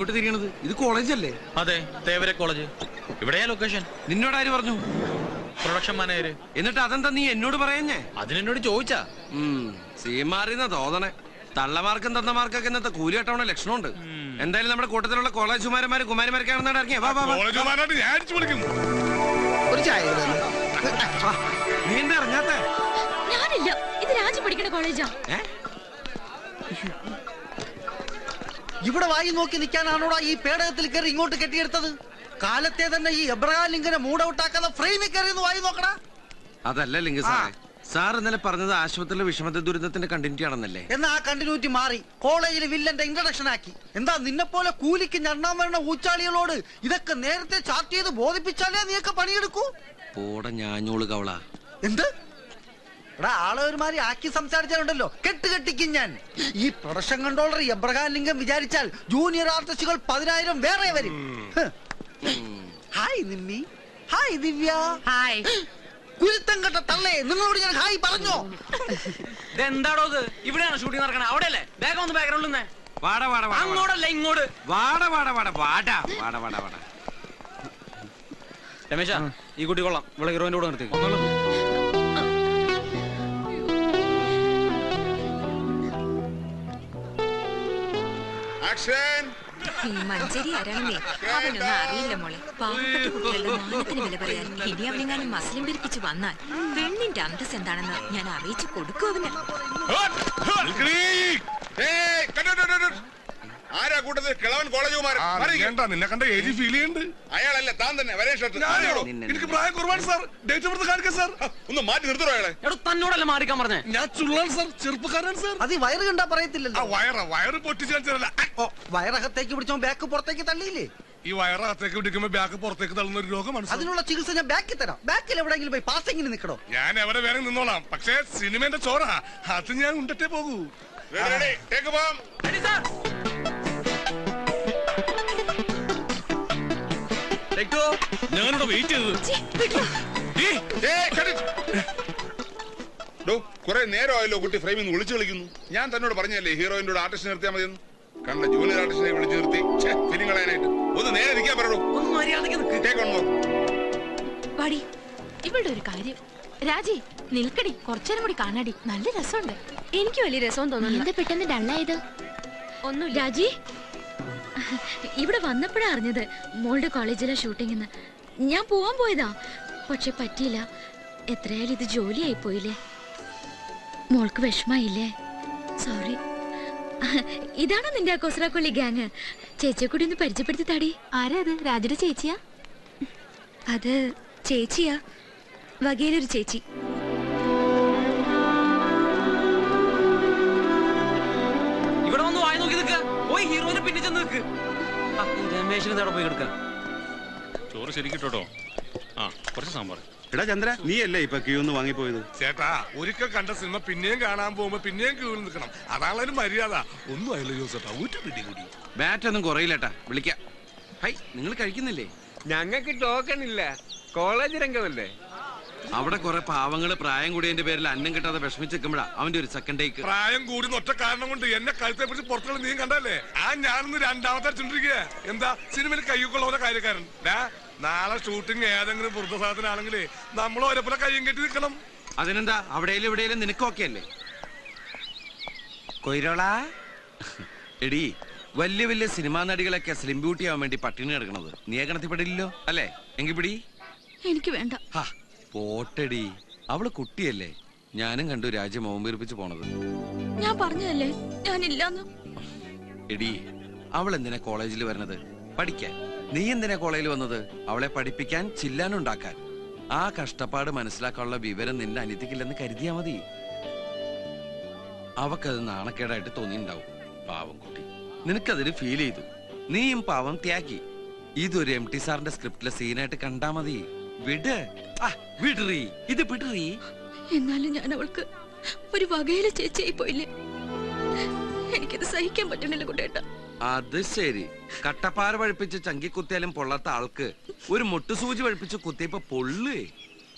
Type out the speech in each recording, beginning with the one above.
ഇത് കോളേജല്ലേ? അതെ, തേവര കോളേജ്. ഇവിടെയാ ലൊക്കേഷൻ. നിന്നോട് ആര് പറഞ്ഞു? Production manager. എന്നിട്ട് അതെന്താ നീ എന്നോട് പറയുന്നേ? അതിനെന്നോട് ചോദിച്ചാ. സീമാറിന്ന തോന്നണേ. തള്ളമാർക്കും തന്നമാർക്കൊക്കെ ഇന്നത്തെ കൂലി കെട്ടവണ ലക്ഷണമുണ്ട്. എന്തായാലും നമ്മുടെ കൂട്ടത്തിലുള്ള കോളേജുമാരന്മാരും കുമാരിമാരൊക്കെയാണെന്നാണ് ഇറങ്ങിയ. നീ എന്താ ഇറങ്ങാത്ത? ഞാനില്ല, ഇത് രാജു പഠിക്കുന്ന കോളേജാ. ഇവിടെ വായി നോക്കി നിൽക്കാനാണോടാ ഈ പേടകത്തിൽ കയറി ഇങ്ങോട്ട് കെട്ടിയെടുത്തത്? കാലത്തെ തന്നെ ഈ എബ്രഹാം ലിങ്കനെ മൂഡ് ഔട്ടാക്കാതെ ഫ്രെയിമിൽ കയറി വായി നോക്കടാ. അതല്ല ലിംഗ സാറേ, സാർ ഇന്നലെ പറഞ്ഞത് ആശുപത്രിയിലെ വിഷമത്തെ ദുരിതത്തിന്റെ കണ്ടിന്യൂറ്റി ആണെന്നല്ലേ? എന്നാ ആ കണ്ടിന്യൂറ്റി മാറി കോളേജിൽ വില്ലന്റെ ഇൻട്രഡക്ഷൻ ആക്കി. എന്താ നിന്നെ പോലെ കൂലിക്ക് ഞണ്ണാൻ വരുന്ന ഊച്ചാളികളോട് ഇതൊക്കെ നേരത്തെ ചാർട്ട് ചെയ്ത് ബോധിപ്പിച്ചാലേ നീയൊക്കെ പണിയെടുക്കൂ. പോടെ ഞാഞ്ഞോള് കവള. എന്ത് എടാ, ആളെ ഒരുമാതിരി ആക്കി സംസാരിച്ചാലുണ്ടല്ലോ കെട്ടുകെട്ടിക്കും ഞാൻ. ഈ പ്രൊഡക്ഷൻ കൺട്രോളർ എബ്രഹാം ലിംഗം വിചാരിച്ചാൽ ജൂനിയർ ആർട്ടിസ്റ്റുകൾ 10,000 വേറെ വരും. ഹായ് നിമ്മി. ഹായ് ദിവ്യ. ഹായ്. കുരുത്തം കെട്ട തള്ളേ, നിങ്ങളോട് ഞാൻ ഹായ് പറഞ്ഞോ? എന്താടോ ഇത്? ഇവിടെയാണ് ഷൂട്ടിംഗ് നടക്കണേ? അവിടെയല്ലേ? വേഗം ഒന്ന് ബാക്ക്ഗ്രൗണ്ടിൽ നിന്ന് അങ്ങോട്ടല്ല ഇങ്ങോട്ട്. രമേശ, ഈ കുട്ടി കൊള്ളാം. ഇവിടെ ഹീറോയിന്റെ കൂടെ നിർത്തി. ഈ മഞ്ചേരി ആരാണെന്നേ അവനൊന്നും അറിയില്ല മോളെ. പാവപ്പെട്ട കുട്ടികളുടെ മാനത്തിന് വില പറയാൻ ഇനി അവനെങ്ങാനും മസ്ലിം പിരിപ്പിച്ച് വന്നാൽ പെണ്ണിന്റെ അന്തസ് എന്താണെന്ന് ഞാൻ അറിയിച്ചു കൊടുക്കും അവന്. ആരാ കൂട്ടത്തിൽ കിളവൻ കോളേജുമാരൻ? നിന്നെ കണ്ട ഏജ് ഫീൽ ചെയ്യുന്നുണ്ട്. അയാളല്ല, താൻ തന്നെ. എനിക്ക് പ്രായം കുറവാണ് സാർ. ഡേറ്റ് ഓഫ് ബർത്ത് കാണിക്കാം സാർ. ഒന്ന് മാറ്റി നിർത്തോ അയാളെ. തന്നോടല്ല മാറിക്കാൻ പറഞ്ഞേ. ഞാൻ ചുള്ളാൻ സാർ, ചെറുപ്പക്കാരൻ സാർ. അത് വയറ് കണ്ടാ പറയത്തില്ലല്ലോ. വയറ് പൊട്ടിച്ചല്ല. വയറകത്തേക്ക് പിടിച്ചോ ബാക്ക് പുറത്തേക്ക് തള്ളിയില്ലേ? ഈ വയറകത്തേക്ക് പിടിക്കുമ്പോ ബാക്ക് പുറത്തേക്ക് തള്ളുന്ന ഒരു രോഗമാണ്. അതിനുള്ള ചികിത്സ ഞാൻ ബാക്കിൽ തരാം. ബാക്കിൽ എവിടെയെങ്കിലും പോയി പാസിംഗിന് നിൽക്കണോ? ഞാൻ എവിടെ വേറെ നിന്നോളാം. പക്ഷേ സിനിമന്റെ ചോറ അത് ഞാൻ ഉണ്ടേ പോകൂ. ഞാനിവിടെ വെയിറ്റ് കുറെ നേരമായല്ലോ കുട്ടി ഫ്രെയിമിൽ നിന്ന് വിളിച്ചു കളിക്കുന്നു. ഞാൻ തന്നോട് പറഞ്ഞല്ലേ ഹീറോയിന്റെ കൂടെ ആർട്ടിസ്റ്റ് നിർത്തിയാൽ മതിയെന്ന്. കണ്ട ജൂനിയർ ആർട്ടിസ്റ്റിനെ വിളിച്ചു നിർത്തി ഫിലിം കളയാനായിട്ട്. ഒന്ന് നേരെ നിൽക്കാൻ പറയൂ. ഇവളുടെ ഒരു കാര്യം രാജി, നിൽക്കടി, കുറച്ചേരം കൂടി കാണാടി. നല്ല രസമുണ്ട്. എനിക്ക് വലിയ രസം തോന്നുന്നു. എന്താ പെട്ടെന്ന് ഡള്ളായത്? ഒന്നും രാജി, ഇവിടെ വന്നപ്പോഴാ അറിഞ്ഞത് മോളുടെ കോളേജിലെ ഷൂട്ടിംഗ്. ഞാൻ പോവാൻ പോയതാ, പക്ഷെ പറ്റിയില്ല. എത്രയായാലും ഇത് ജോലിയായി പോയില്ലേ. മോൾക്ക് വിഷമായില്ലേ? സോറി. ഇതാണോ നിന്റെ കൊസ്രാക്കൊള്ളി ഗ്യാങ്? ചേച്ചിയെ കൂടി ഒന്ന് പരിചയപ്പെടുത്തി താടി. ആരാ അത്? രാജയുടെ ചേച്ചിയാ? അത് ചേച്ചിയാ, വകയിലൊരു ചേച്ചി. ഇവിടെ വന്ന് വായി നോക്കി നിൽക്കുക. പോയി ഹീറോയിനെ പിന്നെ ചെന്ന് നിൽക്ക്. രമേശിന് നേടെ പോയി കിടക്കാം. ചോറ് ശരിക്കിട്ടോ. ആ, കുറച്ച് സാമ്പാർ. എടാ ചന്ദ്ര, നീ അല്ലേ ഇപ്പൊ ക്യൂ ഒന്ന് വാങ്ങിപ്പോയത്? ചേട്ടാ, ഒരിക്കൽ കണ്ട സിനിമ പിന്നെയും കാണാൻ പോകുമ്പോ പിന്നെയും ക്യൂവിൽ നിൽക്കണം. അതാണ് ഒരു മര്യാദ. ഒന്നും ആയില്ല ജോസേട്ടാ, ഊറ്റ പിടി കൂടി. ബാറ്റ് ഒന്നും കുറയില്ലട്ടാ, വിളിക്കാം. ഹൈ, നിങ്ങൾ കഴിക്കുന്നില്ലേ? ഞങ്ങൾക്ക് ടോക്കൺ ഇല്ല. കോളേജ് രംഗമല്ലേ. അവിടെ കുറെ പാവങ്ങള് പ്രായം കൂടിയതിന്റെ പേരിൽ അന്നം കിട്ടാതെ വിഷമിച്ചിരിക്കുമ്പോഴാ അവന്റെ ഒരു സെക്കൻഡ് ടേക്ക്. പ്രായം കൂടി ഒറ്റ കാരണം കൊണ്ട് എന്നെ കഴുത്തെ പിടിച്ച് പുറത്തുള്ള നീ കണ്ടല്ലേ? ഞാനൊന്ന് രണ്ടാമത്തെ അടിച്ചോണ്ടിരിക്കുക. എന്താ സിനിമയിൽ കയ്യൊക്കെയുള്ള കാര്യക്കാരൻ. നാളെ ഷൂട്ടിംഗ് ഏതെങ്കിലും വൃദ്ധസാധനാണെങ്കിലേ നമ്മൾ ഒരേപോലെ കയ്യും കെട്ടി നിൽക്കണം. അതിനെന്താ, അവിടെയും ഇവിടെയും നിനക്കൊക്കെ അല്ലേ? കൊയിരോളാ എടി, വലിയ വലിയ സിനിമാ നടികളൊക്കെ സ്ലിം ബ്യൂട്ടി ആവാൻ വേണ്ടി പട്ടിണി കിടക്കണത് നീ ഗണത്തിൽപ്പെടില്ലല്ലോ അല്ലേ? എങ്കിൽ പിടി. എനിക്ക് വേണ്ട. പോട്ടടി, അവള് കുട്ടിയല്ലേ. ഞാനും കണ്ടു രാജ്യം മോമ്പീർപ്പിച്ച് പോണത്. ഞാൻ പറഞ്ഞതല്ലേ ഞാനില്ലാന്ന്. എടി, അവൾ എന്തിനാ കോളേജിൽ വരുന്നത്? പഠിക്കാൻ. നീ എന്തിനാ കോളേജിൽ വന്നത്? അവളെ പഠിപ്പിക്കാൻ, ചില്ലാനുണ്ടാക്കാൻ. ആ കഷ്ടപ്പാട് മനസ്സിലാക്കാനുള്ള വിവരം നിന്റെ അനിയത്തിക്കില്ലെന്ന് കരുതിയാ മതി. അവക്കത് നാണക്കേടായിട്ട് തോന്നിണ്ടാവും. പാവം കുട്ടി, നിനക്കതിന് ഫീൽ ചെയ്തു. നീയും പാവം ത്യാഗി. ഇതൊരു MT സാറിന്റെ സ്ക്രിപ്റ്റിലെ സീനായിട്ട് കണ്ടാ മതി. വിട്. വിടറി, ഇത് വിടറി. എന്നാലും ഞാൻ അവൾക്ക് ഒരു വകയിലെ ചേച്ചിയായി പോയില്ലേ. എനിക്കത് സഹിക്കാൻ പറ്റണില്ല കുട്ടേട്ടാ. അത് ശരി, കട്ടപ്പാറ പഴിപ്പിച്ച് ചങ്കി കുത്തിയാലും പൊള്ളാത്ത ആൾക്ക് ഒരു മുട്ടുസൂചി പഴിപ്പിച്ച് കുത്തിയപ്പോ പൊള്ളേ.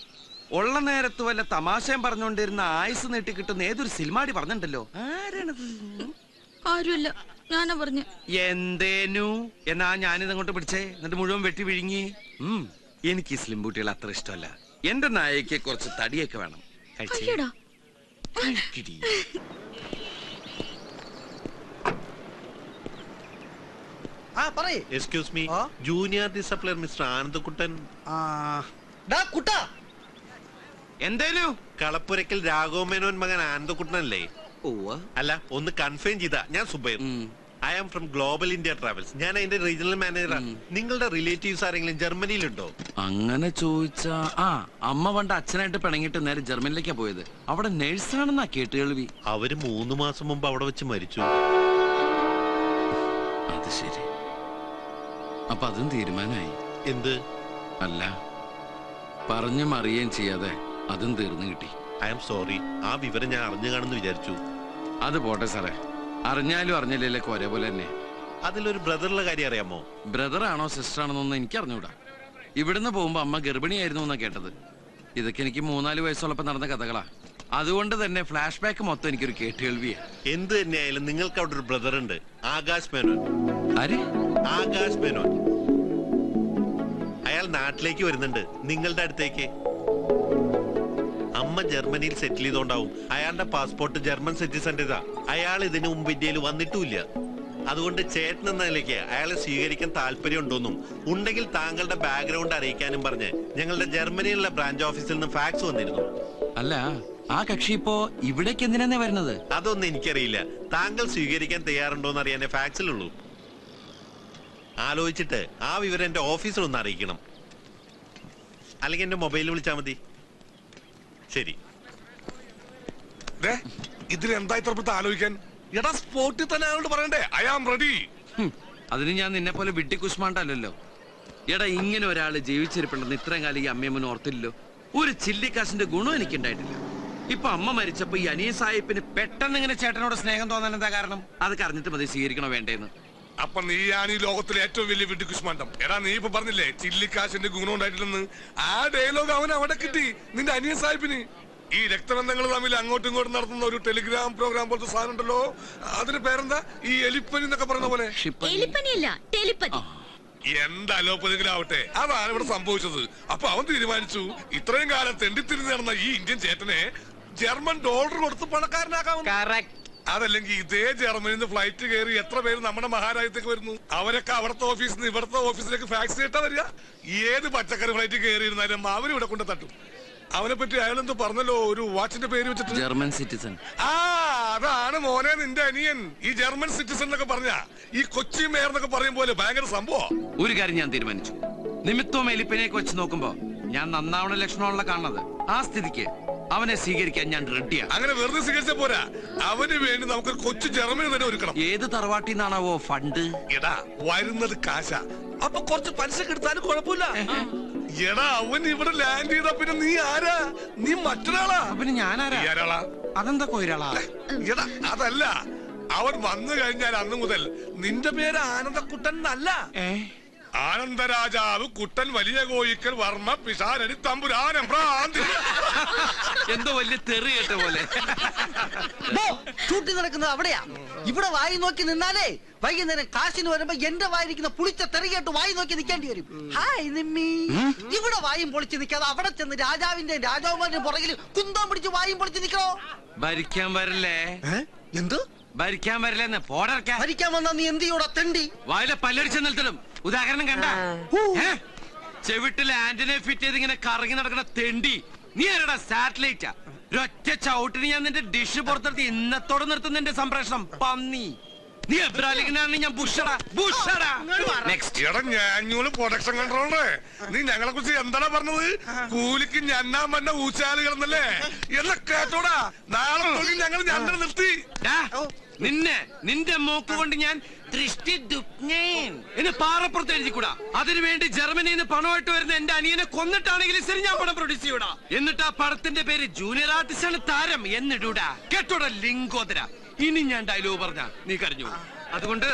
ഉള്ള നേരത്ത് വല്ല തമാശയും പറഞ്ഞുകൊണ്ടിരുന്ന ആയുസ് നീട്ടി കിട്ടുന്ന ഏതൊരു സിനിമാടി പറഞ്ഞിട്ടുണ്ടല്ലോ. ആരാണത്? ആരുമല്ല, ഞാനാ പറഞ്ഞു. എന്തേനു എന്നാ ഞാനിത് അങ്ങോട്ട് പിടിച്ചേ, എന്നിട്ട് മുഴുവൻ വെട്ടി വിഴുങ്ങി. എനിക്ക് സ്ലിം ബൂട്ടികൾ അത്ര ഇഷ്ടമല്ല. എന്റെ നായക്ക് കുറച്ച് തടിയൊക്കെ വേണം. അയ്യടാ. കഴിക്കടി. ആ പറയേ. Excuse me, junior displayer mister Anandakuttan. കുട്ടാ എന്തേനു? കളപ്പുരക്കൽ രാഘവമേനോൻ മകൻ ആനന്ദക്കുട്ടനല്ലേ? അല്ല, ഒന്ന് കൺഫേം ചെയ്താ. ഞാൻ Zubair. I am from global India travels. ഞാൻ അതിന്റെ റീജിയണൽ മാനേജറാണ്. നിങ്ങളുടെ റിലേറ്റീവ്സ് ആരെങ്കിലും ജർമ്മനിയിലുണ്ടോ? അങ്ങനെ ചോദിച്ചാ അമ്മ പണ്ട് അച്ഛനായിട്ട് പിണങ്ങിട്ട് നേരെ ജർമ്മനിലേക്കാ പോയത്. അവിടെ നേഴ്സാണെന്നാ കേട്ട് കേൾവി. അവര് 3 മാസം മുമ്പ് അവിടെ വെച്ച് മരിച്ചു. അത് ശരി. അപ്പൊ അതും തീരുമാനമായി. എന്ത്? അല്ല, പറഞ്ഞു മറിയുകയും ചെയ്യാതെ അതും തീർന്നു കിട്ടി. I am sorry. ആ വിവരം ഞാൻ അറിഞ്ഞു കാണുന്നു വിചാരിച്ചു. അത് പോട്ടെ സാറേ, അറിഞ്ഞാലും അറിഞ്ഞില്ലല്ലേ ഒരേപോലെ തന്നെ. അതിലൊരു ബ്രദറുടെ കാര്യം അറിയാമോ? ബ്രദർ ആണോ സിസ്റ്റർ ആണെന്നൊന്നും എനിക്ക് അറിഞ്ഞൂടാ. ഇവിടുന്ന് പോകുമ്പോ അമ്മ ഗർഭിണിയായിരുന്നു എന്നാ കേട്ടത്. ഇതൊക്കെ എനിക്ക് 3-4 വയസ്സുള്ളപ്പോ നടന്ന കഥകളാ. അതുകൊണ്ട് തന്നെ ഫ്ലാഷ് ബാക്ക് മൊത്തം എനിക്കൊരു കേട്ടുകേൾവിയാ. എന്ത് തന്നെയായാലും നിങ്ങൾക്ക് അവിടെ ഒരു ബ്രദർ ഉണ്ട്, ആകാശ് മേനോൻ. ആര്? ആകാശ് മേനോൻ. അയാൾ നാട്ടിലേക്ക് വരുന്നുണ്ട്, നിങ്ങളുടെ അടുത്തേക്ക്. അമ്മ ജർമ്മനിയിൽ സെറ്റിൽ ചെയ്തോണ്ടാവും അയാളുടെ പാസ്പോർട്ട് ജർമ്മൻ സിറ്റിസന്റേതാ. അയാൾ ഇതിനു മുമ്പ് ഇന്ത്യയിൽ വന്നിട്ടുമില്ല. അതുകൊണ്ട് ചേട്ടൻ എന്ന നിലയ്ക്ക് അയാളെ സ്വീകരിക്കാൻ താല്പര്യം ഉണ്ടോന്നും ഉണ്ടെങ്കിൽ താങ്കളുടെ ബാക്ക്ഗ്രൗണ്ട് അറിയിക്കാനും പറഞ്ഞ് ഞങ്ങളുടെ ജർമ്മനിയിലുള്ള ബ്രാഞ്ച് ഓഫീസിൽ നിന്ന് ഫാക്സ് വന്നിരുന്നു. അല്ല, ആ കക്ഷി ഇപ്പോ ഇവിടേക്ക് എന്തിനാ വരുന്നത്? അതൊന്നും എനിക്കറിയില്ല. താങ്കൾ സ്വീകരിക്കാൻ തയ്യാറുണ്ടോന്ന് അറിയാനേ ഫാക്സിലുള്ളൂ. ആലോചിച്ചിട്ട് ആ വിവരം എന്റെ ഓഫീസിൽ ഒന്ന് അറിയിക്കണം, അല്ലെങ്കിൽ എന്റെ മൊബൈലിൽ വിളിച്ചാൽ മതി. ശരി. ഇതിലെന്താ ഇത്ര ആലോചിക്കാൻ? എടാ, സ്പോട്ടിൽ തന്നെ അയാളോട് പറയണ്ടേ ഐ ആം റെഡി. അതിന് ഞാൻ നിന്നെ പോലെ വിട്ടി കുഷ്മാണ്ടല്ലോ. എടാ, ഇങ്ങനെ ഒരാള് ജീവിച്ചിരിപ്പുണ്ടെന്ന് ഇത്രയും കാലം ഈ അമ്മയമ്മന് ഓർത്തില്ലല്ലോ. ഒരു ചില്ലിക്കാശിന്റെ ഗുണം എനിക്കുണ്ടായിട്ടില്ല. ഇപ്പൊ അമ്മ മരിച്ചപ്പോ ഈ അനിയ സാഹിബിന് പെട്ടെന്ന് ഇങ്ങനെ ചേട്ടനോട് സ്നേഹം തോന്നാൻ എന്താ കാരണം? അത് കറിഞ്ഞിട്ട് മതി സ്വീകരിക്കണോ വേണ്ടേന്ന്. അപ്പൊ നീയാണ് ഈ ലോകത്തിലെ ഏറ്റവും വലിയ വിഡ്ഢിക്കുഷ്മാണ്ടം. എടാ, നീ ഇപ്പൊ പറഞ്ഞില്ലേ ചില്ലിക്കാശിന്റെ ഗുണം ഉണ്ടായിട്ടില്ലെന്ന്. ആ ഡയലോഗ് അവൻ അവിടെ കിട്ടി, നിന്റെ അനിയൻ സാഹിബിന്. ഈ രക്തബന്ധങ്ങൾ തമ്മിൽ അങ്ങോട്ടും ഇങ്ങോട്ടും നടത്തുന്ന ഒരു ടെലിഗ്രാം പ്രോഗ്രാം പോലത്തെ സാധനം ഉണ്ടല്ലോ, അതിന് പേരെന്താ? ഈ എലിപ്പനി എന്നൊക്കെ പറയുന്ന പോലെ. എന്താ അലോപ്പതികളാവട്ടെ, അതാണ് ഇവിടെ സംഭവിച്ചത്. അപ്പൊ അവൻ തീരുമാനിച്ചു ഇത്രയും കാലം തെണ്ടിത്തിരിഞ്ഞ് നടന്ന ഈ ഇന്ത്യൻ ചേട്ടനെ ജർമ്മൻ ഡോളർ കൊടുത്ത് പണക്കാരനാക്കാമെന്ന്. അതല്ലെങ്കിൽ ഇതേ ജർമ്മനിൽ നിന്ന് ഫ്ലൈറ്റ് കയറി എത്ര പേര് നമ്മുടെ മഹാരാജ്യത്തേക്ക് വരുന്നു. അവരൊക്കെ അവിടുത്തെ ഓഫീസിൽ നിന്ന് ഇവിടുത്തെ ഓഫീസിലേക്ക് ഫാക്സ് ചെയ്തിട്ടാ വരിക. ഏത് പച്ചക്കറി ഫ്ലൈറ്റ് കയറിയിരുന്നാലും അവരിവിടെ കൊണ്ട് തട്ടും. അവനെ പറ്റി അയാളെന്തോ പറഞ്ഞല്ലോ, ഒരു വാച്ചിന്റെ പേര് വെച്ചിട്ട് ജർമ്മൻ സിറ്റിസൺ. അതാണ് മോനെ നിന്റെ അനിയൻ. ഈ ജർമ്മൻ സിറ്റിസൺ എന്നൊക്കെ പറഞ്ഞ ഈ കൊച്ചി മേയർ എന്നൊക്കെ പറയും പോലെ ഭയങ്കര സംഭവം. ഒരു കാര്യം ഞാൻ തീരുമാനിച്ചു, നിമിത്തവും എലിപ്പനെയൊക്കെ വെച്ച് നോക്കുമ്പോ ഞാൻ നന്നാവണ ലക്ഷണമുള്ള കാണുന്നത്. ആ സ്ഥിതിക്ക് അവനെ സ്വീകരിക്കാൻ ഞാൻ റെഡിയാണ്. അങ്ങനെ വെറുതെ സ്വീകരിച്ച പോരാ, അവന് വേണ്ടി നമുക്ക് കൊച്ചു ജർമ്മനി തന്നെ ഒരുക്കണം. ഏത് തറവാട്ടിൽ നിന്നാണാവോ ഫണ്ട്? എടാ, വരുന്നത് കാശ, അപ്പൊ കുറച്ച് പലിശ എടുത്താലും കുഴപ്പമില്ല. എടാ, അവൻ ഇവിടെ ലാൻഡ് ചെയ്താ പിന്നെ നീ ആരാ? നീ മറ്റൊരാളാ. പിന്നെ ഞാനാരാ? അതെന്താ കൊയിരാളാ? എടാ, അതല്ല, അവൻ വന്നു കഴിഞ്ഞാൽ അന്ന് മുതൽ നിന്റെ പേര് ആനന്ദക്കുട്ടൻ എന്നല്ല, ആനന്ദരാജാവ് കുട്ടൻ വലിയ കോയിക്കൽ വർമ്മ പിഷാരടി തമ്പുരാനം ഭ്രാന്തി. എന്തോ വലിയ തെറി കേട്ട പോലെ. ഷൂട്ടിംഗ് നടക്കുന്നത് അവിടെയാ. ഇവിടെ വായി നോക്കി നിന്നാലേ വൈകുന്നേരം കാശിന് വരുമ്പോ എന്റെ വായിരിക്കുന്ന പുളിച്ച തെറി കേട്ട് വായി നോക്കി നിൽക്കേണ്ടി വരും. ഹായ് നിമ്മി. ഇവിടെ വായും പൊളിച്ച് നിൽക്കാതെ അവിടെ ചെന്ന് രാജാവിന്റെ രാജാവുമാരുടെ പുറകിൽ കുന്തം പിടിച്ച് വായും പൊളിച്ച് നിൽക്കണോ? ഭരിക്കാൻ വരല്ലേ? എന്ത് ഭരിക്കാൻ വരില്ലെന്ന്? പോടർക്കാൻ ഭരിക്കാൻ വന്നാ നീ എന്ത് ചെയ്യൂടാ തെണ്ടി? വായിലെ പല്ലടിച്ച് നിർത്തണം. ഉദാഹരണം കണ്ട ചെവിട്ടിലെ ആന്റിനെ ഫിറ്റ് ചെയ്ത് ഇങ്ങനെ കറങ്ങി നടക്കുന്ന തെണ്ടി. നീ ആരടാ? സാറ്റലൈറ്റാ? ഒരൊറ്റ ചവിട്ടിന് ഞാൻ നിന്റെ ഡിഷ് പുറത്തെടുത്ത് ഇന്നത്തോടെ നിർത്തുന്ന നിന്റെ സംപ്രേഷണം. പന്നി നീ എബ്രാലിംഗിനാണ്. ഞാൻ ബുഷടാ ബുഷടാ. പ്രൊഡക്ഷൻ കൺട്രോളറെ, നീ ഞങ്ങളെ കുറിച്ച് എന്താണ് പറഞ്ഞത്? കൂലിക്ക് ഞന്നാൻ വന്ന ഊച്ചാലുകളെന്നല്ലേ? എന്നാ കേട്ടോടാ, നാളെ ഞങ്ങൾ ഞന്നെ നിർത്തി. നിന്റെ മൂക്ക് കൊണ്ട് ഞാൻ ദൃഷ്ടി എന്ന് പാറപ്പുറത്ത് എഴുതിക്കൂടാ. അതിനുവേണ്ടി ജർമ്മനിയിൽ നിന്ന് പണമായിട്ട് വരുന്ന എന്റെ അനിയനെ കൊന്നിട്ടാണെങ്കിലും ശരി ഞാൻ പണം പ്രൊഡ്യൂസ് ചെയ്യൂടാ. എന്നിട്ട് ആ പടത്തിന്റെ പേര് ജൂനിയർ ആർട്ടിസ്റ്റ് ആണ് താരം എന്നിടൂടാ. കേട്ടോടാ ലിംഗോദര. ഇനി ഞാൻ ഡയലോഗ് പറഞ്ഞ നീ കരഞ്ഞു. അതുകൊണ്ട്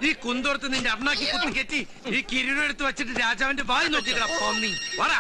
ഈ കുന്തോർത്ത് നിന്റെ അണ്ണാക്കി കുത്തി കെറ്റി ഈ കിരീടം എടുത്ത് വെച്ചിട്ട് രാജാവിന്റെ വായി നോക്കിക്കടാ പന്നി. വാടാ.